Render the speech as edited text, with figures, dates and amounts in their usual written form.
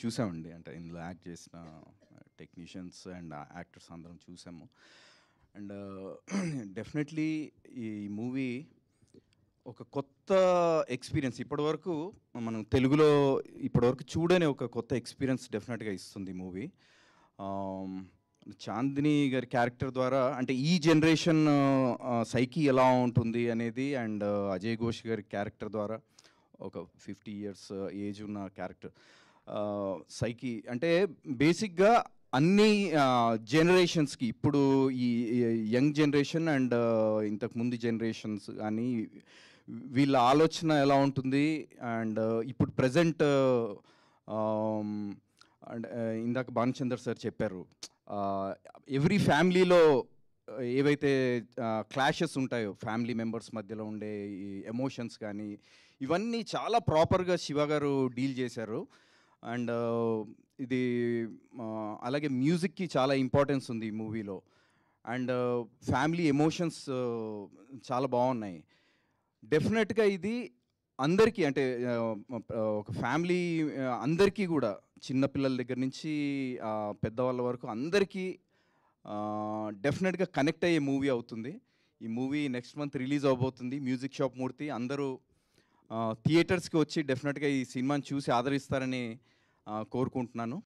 చూసామండి. అంటే ఇందులో యాక్ట్ చేసిన టెక్నీషియన్స్ అండ్ యాక్టర్స్ అందరం చూసాము. అండ్ డెఫినెట్లీ ఈ మూవీ ఒక కొత్త ఎక్స్పీరియన్స్ ఇప్పటివరకు మనం తెలుగులో ఇప్పటివరకు చూడని ఒక కొత్త ఎక్స్పీరియన్స్ డెఫినెట్గా ఇస్తుంది ఈ మూవీ. చాందిని గారి క్యారెక్టర్ ద్వారా అంటే ఈ జనరేషన్ సైకి ఎలా ఉంటుంది అనేది అండ్ అజయ్ ఘోష్ గారి క్యారెక్టర్ ద్వారా ఒక 50 years ఏజ్ ఉన్న క్యారెక్టర్ సైకి అంటే బేసిక్గా అన్ని జనరేషన్స్కి ఇప్పుడు ఈ యంగ్ జనరేషన్ అండ్ ఇంతకుముందు జనరేషన్స్ కానీ వీళ్ళ ఆలోచన ఎలా ఉంటుంది అండ్ ఇప్పుడు ప్రజెంట్ అండ్ ఇందాక భానుచందర్ సార్ చెప్పారు ఎవ్రీ ఫ్యామిలీలో ఏవైతే క్లాషెస్ ఉంటాయో ఫ్యామిలీ మెంబర్స్ మధ్యలో ఉండే ఈ ఎమోషన్స్ కానీ ఇవన్నీ చాలా ప్రాపర్గా శివ గారు డీల్ చేశారు. అండ్ ఇది అలాగే మ్యూజిక్కి చాలా ఇంపార్టెన్స్ ఉంది ఈ మూవీలో. అండ్ ఫ్యామిలీ ఎమోషన్స్ చాలా బాగున్నాయి. డెఫినెట్గా ఇది అందరికీ అంటే ఒక ఫ్యామిలీ అందరికీ కూడా చిన్నపిల్లల దగ్గర నుంచి పెద్దవాళ్ళ వరకు అందరికీ డెఫినెట్గా కనెక్ట్ అయ్యే మూవీ అవుతుంది. ఈ మూవీ నెక్స్ట్ మంత్ రిలీజ్ అవబోతుంది. మ్యూజిక్ షాప్ మూర్తి అందరూ థియేటర్స్కి వచ్చి డెఫినెట్గా ఈ సినిమాని చూసి ఆదరిస్తారని కోరుకుంటున్నాను.